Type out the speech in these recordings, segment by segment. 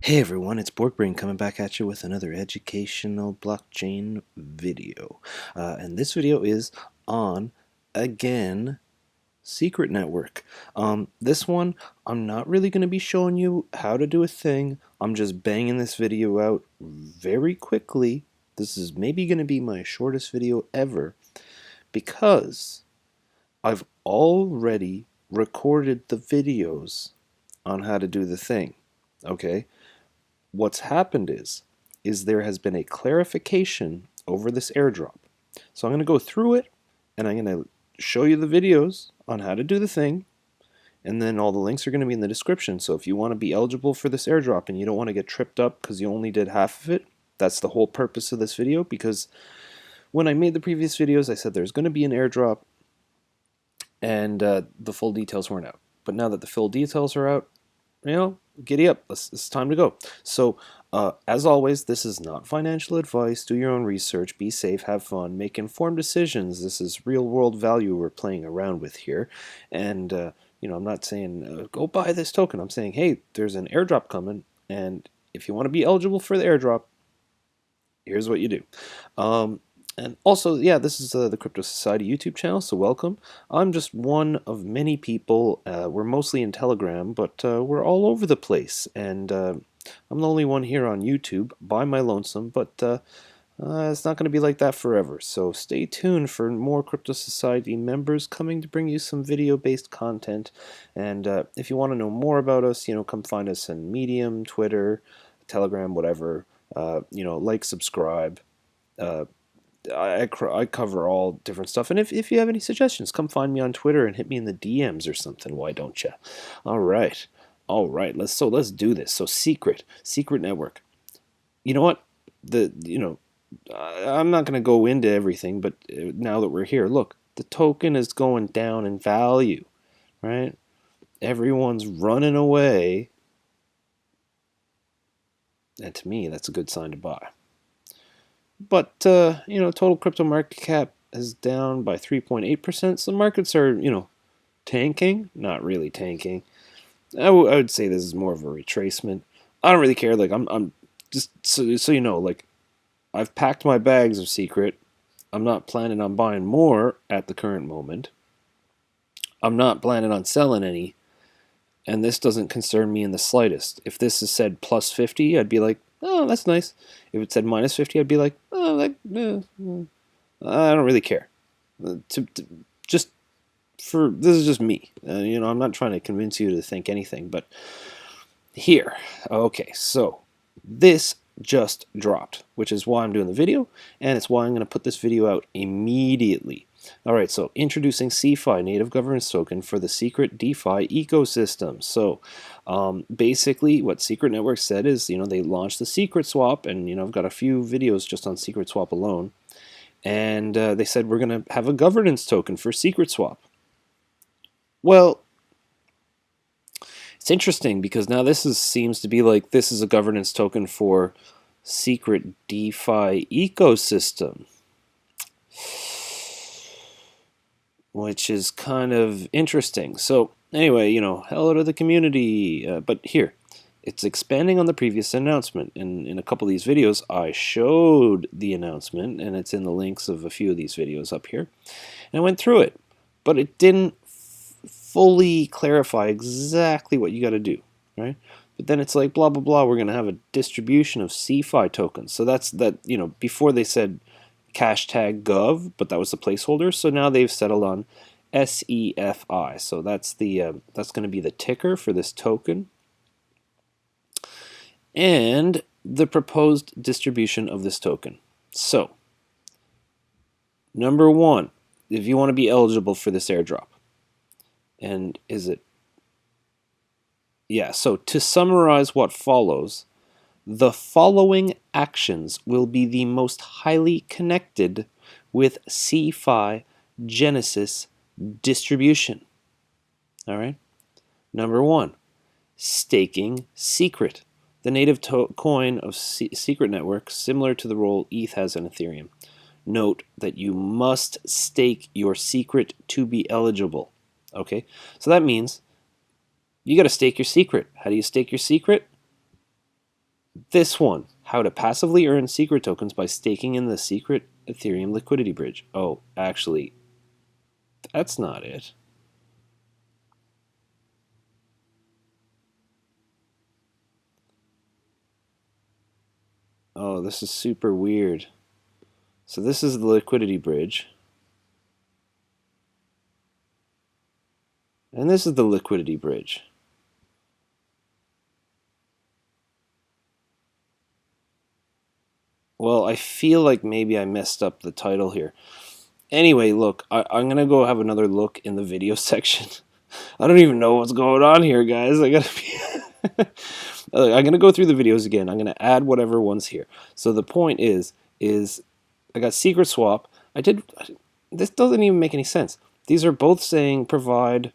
Hey everyone, it's Borg Brain coming back at you with another educational blockchain video. And this video is on, again, Secret Network. This one, I'm not really going to be showing you how to do a thing. I'm just banging this video out very quickly. This is maybe going to be my shortest video ever because I've already recorded the videos on how to do the thing. Okay? What's happened is there has been a clarification over this airdrop. So I'm going to go through it and I'm going to show you the videos on how to do the thing, and then all the links are going to be in the description. So if you want to be eligible for this airdrop and you don't want to get tripped up because you only did half of it, that's the whole purpose of this video, because when I made the previous videos I said there's going to be an airdrop and the full details weren't out. But now that the full details are out, giddy up. It's time to go. So, as always, this is not financial advice. Do your own research. Be safe. Have fun. Make informed decisions. This is real-world value we're playing around with here. And, I'm not saying go buy this token. I'm saying, hey, there's an airdrop coming, and if you want to be eligible for the airdrop, here's what you do. And also, yeah, this is the Crypto Society YouTube channel, so welcome. I'm just one of many people. We're mostly in Telegram, but we're all over the place. And I'm the only one here on YouTube by my lonesome, but it's not going to be like that forever. So stay tuned for more Crypto Society members coming to bring you some video-based content. And if you want to know more about us, come find us on Medium, Twitter, Telegram, whatever. Like, subscribe. I cover all different stuff, and if you have any suggestions, come find me on Twitter and hit me in the DMs or something. Why don't you? All right, Let's do this. So Secret Network. You know what? I'm not going to go into everything, but now that we're here, look, the token is going down in value, right? Everyone's running away, and to me, that's a good sign to buy. But, total crypto market cap is down by 3.8%. So markets are, tanking. Not really tanking. I would say this is more of a retracement. I don't really care. Like, I'm just, so you know, like, I've packed my bags of Secret. I'm not planning on buying more at the current moment. I'm not planning on selling any. And this doesn't concern me in the slightest. If this is said plus 50, I'd be like, oh, that's nice. If it said minus 50, I'd be like, oh, I don't really care. This is just me. I'm not trying to convince you to think anything, but here. Okay, so this just dropped, which is why I'm doing the video, and it's why I'm going to put this video out immediately. Alright, so introducing SEFI, native governance token for the Secret DeFi ecosystem. So basically what Secret Network said is, they launched the Secret Swap, and I've got a few videos just on Secret Swap alone, and they said we're going to have a governance token for Secret Swap. Well, it's interesting because now seems to be like this is a governance token for Secret DeFi ecosystem, which is kind of interesting. So anyway, hello to the community. But here, it's expanding on the previous announcement. And in a couple of these videos, I showed the announcement, and it's in the links of a few of these videos up here. And I went through it, but it didn't fully clarify exactly what you got to do, right? But then it's like, blah, blah, blah, we're going to have a distribution of SEFI tokens. So that's that, before they said hashtag gov, but that was the placeholder. So now they've settled on SEFI. So that's that's going to be the ticker for this token, and the proposed distribution of this token. So number one, if you want to be eligible for this airdrop, and is it? Yeah. So to summarize what follows, the following actions will be the most highly connected with SEFI Genesis distribution. All right. Number one, staking Secret, the native coin of Secret Network, similar to the role ETH has in Ethereum. Note that you must stake your Secret to be eligible. Okay. So that means you got to stake your Secret. How do you stake your Secret? this one, how to passively earn secret tokens by staking in the secret Ethereum liquidity bridge. Oh, actually, that's not it. Oh, this is super weird. So this is the liquidity bridge. And this is the liquidity bridge. Well, I feel like maybe I messed up the title here. Anyway, look, I'm going to go have another look in the video section. I don't even know what's going on here, guys. I gotta be. I'm gonna go through the videos again. I'm gonna add whatever one's here. So the point is I got secret swap. This doesn't even make any sense. These are both saying provide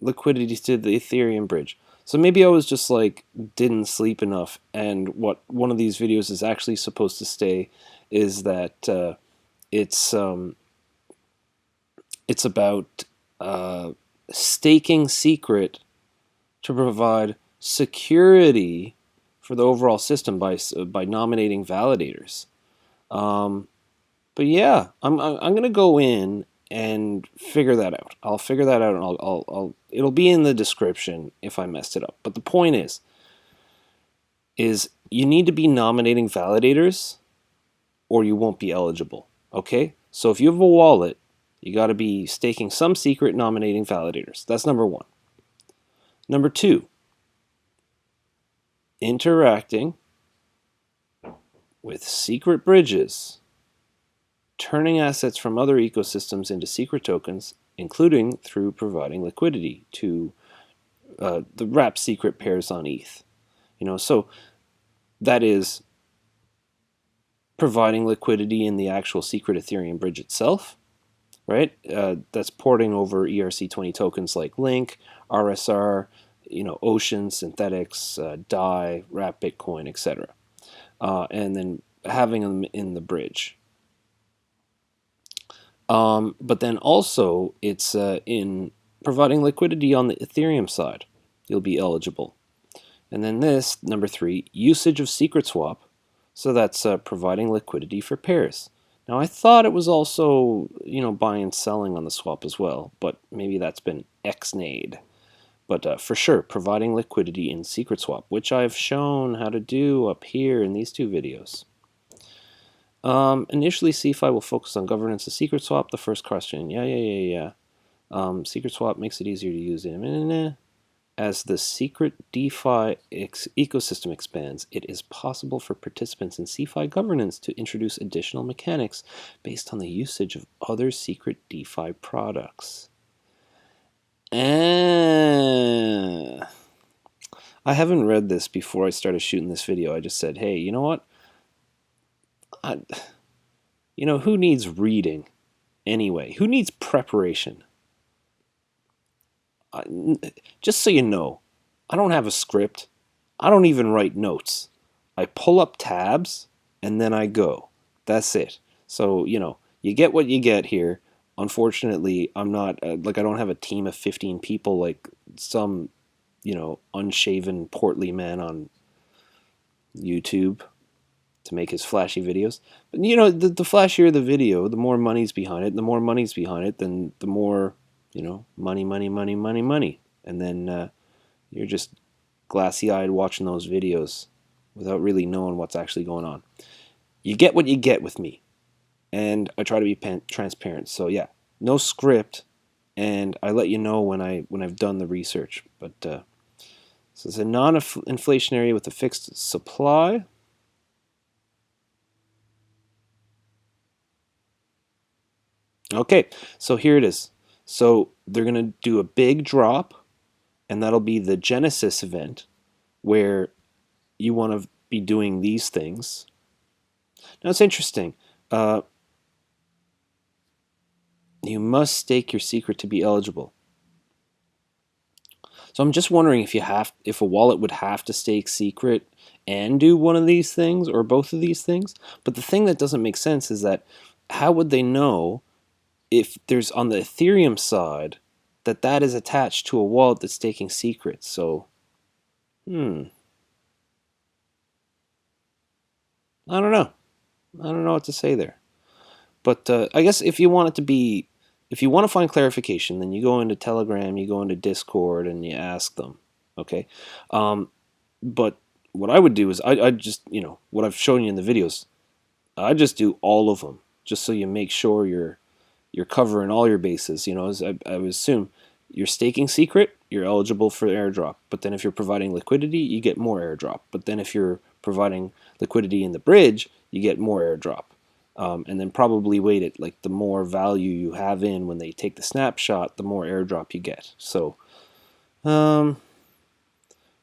liquidity to the Ethereum bridge. So maybe I was just like didn't sleep enough, and what one of these videos is actually supposed to say is that it's about staking secret to provide security for the overall system by nominating validators. But yeah, I'm gonna go in and figure that out. I'll figure that out, and I'll it'll be in the description if I messed it up. But the point is you need to be nominating validators, or you won't be eligible. Okay, so if you have a wallet, you got to be staking some secret, nominating validators. That's number one. Number two, interacting with secret bridges, turning assets from other ecosystems into secret tokens, including through providing liquidity to the wrapped secret pairs on ETH. So that is providing liquidity in the actual secret Ethereum bridge itself, right? That's porting over ERC20 tokens like Link, RSR, Ocean, Synthetics, DAI, Wrap Bitcoin, etc. And then having them in the bridge. But then also it's in providing liquidity on the Ethereum side. You'll be eligible. And then this, number three, usage of secret swap. So that's providing liquidity for pairs. Now I thought it was also, buying and selling on the swap as well, but maybe that's been ex-nayed. But for sure, providing liquidity in secret swap, which I've shown how to do up here in these two videos. Initially, SEFI will focus on governance of secret swap. The first question, yeah. Secret swap makes it easier to use. As the secret DeFi ecosystem expands, it is possible for participants in SEFI governance to introduce additional mechanics based on the usage of other secret DeFi products. I haven't read this before I started shooting this video. I just said, hey, you know what? Who needs reading anyway? Who needs preparation? Just so you know, I don't have a script. I don't even write notes. I pull up tabs and then I go. That's it. So, you get what you get here. Unfortunately, I'm not, I don't have a team of 15 people like some, unshaven, portly man on YouTube to make his flashy videos. But, the flashier the video, the more money's behind it. The more money's behind it, then the more, money. And then you're just glassy-eyed watching those videos without really knowing what's actually going on. You get what you get with me. And I try to be transparent. So yeah, no script, and I let you know when I've done the research. But so it's a non-inflationary with a fixed supply. Okay, so here it is. So they're gonna do a big drop, and that'll be the Genesis event, where you want to be doing these things. Now it's interesting. You must stake your secret to be eligible. So I'm just wondering if a wallet would have to stake secret and do one of these things or both of these things. But the thing that doesn't make sense is that how would they know if there's on the Ethereum side that is attached to a wallet that's staking secrets? So, I don't know. I don't know what to say there. But I guess if you want it to be, if you want to find clarification, then you go into Telegram, you go into Discord, and you ask them. Okay. But what I would do is I just, what I've shown you in the videos, I just do all of them, just so you make sure you're covering all your bases. As I would assume you're staking secret, you're eligible for airdrop. But then if you're providing liquidity, you get more airdrop. But then if you're providing liquidity in the bridge, you get more airdrop. And then probably weight it, like the more value you have in when they take the snapshot, the more airdrop you get. So, but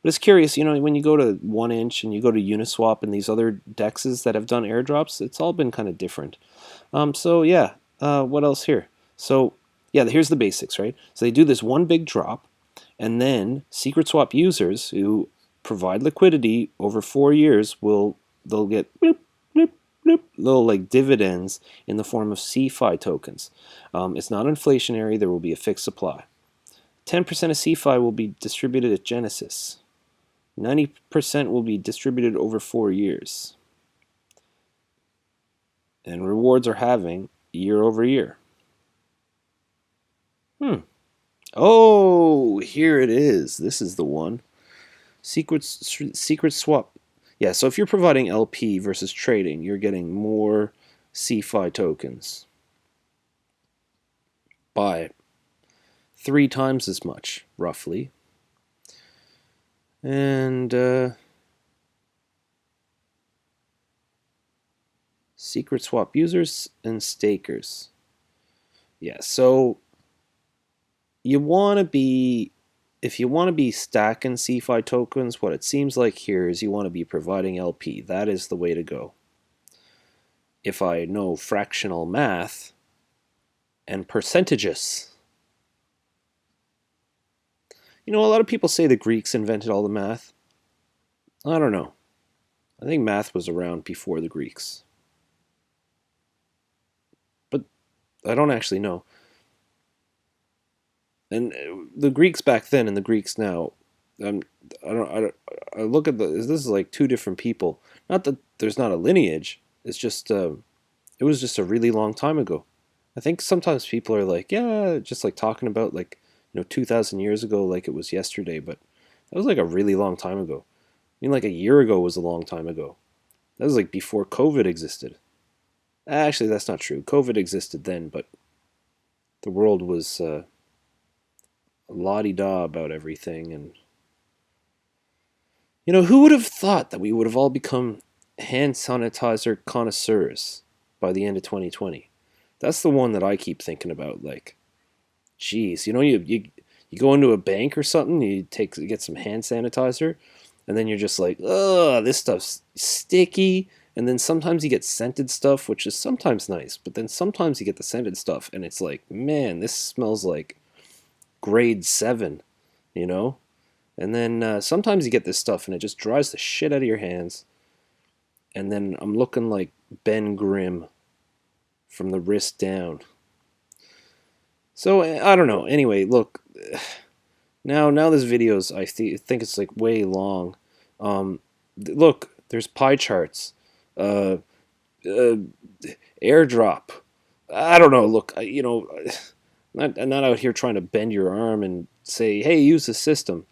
it's curious, when you go to 1inch and you go to Uniswap and these other dexes that have done airdrops, it's all been kind of different. So yeah, what else here? So yeah, here's the basics, right? So they do this one big drop, and then secret swap users who provide liquidity over 4 years they'll get bloop, bloop, bloop, little like dividends in the form of SEFI tokens. It's not inflationary. There will be a fixed supply. 10% of SEFI will be distributed at Genesis. 90% will be distributed over 4 years. And rewards are halving year over year. Oh, here it is. This is the one. Secret swap. Yeah, so if you're providing LP versus trading, you're getting more SEFI tokens. By 3 times as much, roughly. And secret swap users and stakers. Yeah, so you want to be, if you want to be stacking SEFI tokens, what it seems like here is you want to be providing LP. That is the way to go. If I know fractional math and percentages. A lot of people say the Greeks invented all the math. I don't know. I think math was around before the Greeks. But I don't actually know. And the Greeks back then and the Greeks now, I look at this is like two different people. Not that there's not a lineage. It's just it was just a really long time ago. I think sometimes people are like, yeah, just like talking about like 2,000 years ago, like it was yesterday, but that was like a really long time ago. I mean, like a year ago was a long time ago. That was like before COVID existed. Actually, that's not true. COVID existed then, but the world was la-di-da about everything. And, who would have thought that we would have all become hand sanitizer connoisseurs by the end of 2020? That's the one that I keep thinking about. Like, geez, you go into a bank or something, you get some hand sanitizer, and then you're just like, ugh, this stuff's sticky. And then sometimes you get scented stuff, which is sometimes nice, but then sometimes you get the scented stuff, and it's like, man, this smells like grade 7, you know? And then sometimes you get this stuff, and it just dries the shit out of your hands. And then I'm looking like Ben Grimm from the wrist down. So I don't know. Anyway, look, now this video's I think it's like way long. Look, there's pie charts, airdrop. I don't know. Look, I'm not out here trying to bend your arm and say, hey, use the system.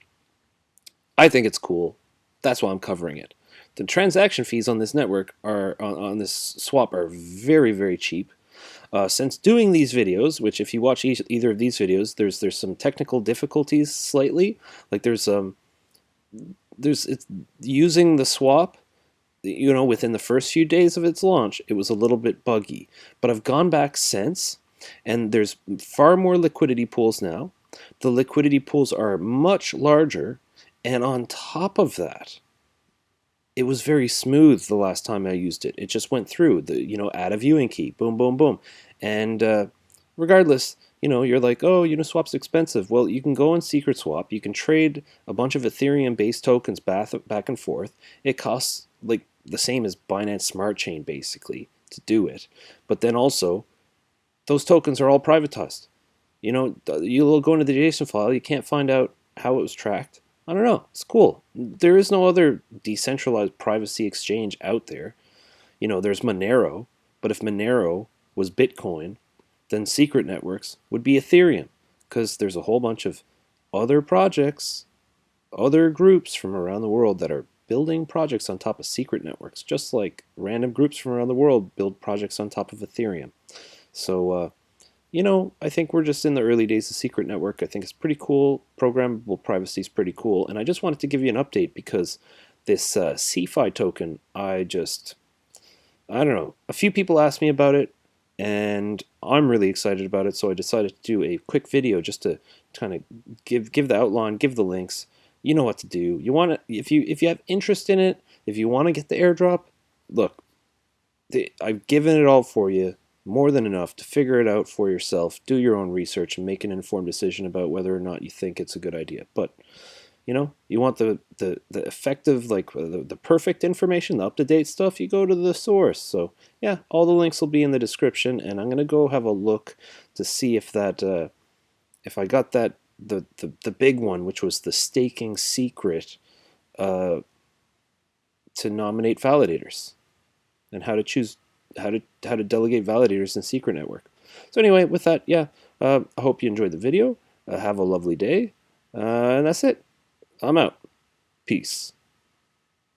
I think it's cool. That's why I'm covering it. The transaction fees on this network on this swap are very, very cheap. Since doing these videos, which if you watch either of these videos, there's some technical difficulties slightly. Like there's it's using the swap. Within the first few days of its launch, it was a little bit buggy. But I've gone back since, and there's far more liquidity pools now. The liquidity pools are much larger, and on top of that, it was very smooth the last time I used it. It just went through add a viewing key, boom, boom, boom. And regardless, you're like, oh, Uniswap's expensive. Well, you can go on Secret Swap. You can trade a bunch of Ethereum-based tokens back and forth. It costs like the same as Binance Smart Chain, basically, to do it. But then also, those tokens are all privatized. You'll go into the JSON file. You can't find out how it was tracked. I don't know. It's cool. There is no other decentralized privacy exchange out there. there's Monero, but if Monero was Bitcoin, then secret networks would be Ethereum, because there's a whole bunch of other projects, other groups from around the world that are building projects on top of secret networks, just like random groups from around the world build projects on top of Ethereum. So, I think we're just in the early days of Secret Network. I think it's pretty cool. Programmable privacy is pretty cool. And I just wanted to give you an update because this SEFI token, I don't know, a few people asked me about it, and I'm really excited about it. So I decided to do a quick video just to kind of give the outline, give the links. You know what to do. You want to, if you have interest in it, if you want to get the airdrop, look, I've given it all for you, more than enough to figure it out for yourself, do your own research, and make an informed decision about whether or not you think it's a good idea. But you want the effective, like the perfect information, the up-to-date stuff, you go to the source. So yeah, all the links will be in the description, and I'm gonna go have a look to see if if I got the big one, which was the staking secret, to nominate validators, and how to choose how to delegate validators in Secret Network. So anyway, with that, yeah, I hope you enjoyed the video. Have a lovely day, and that's it. I'm out. Peace.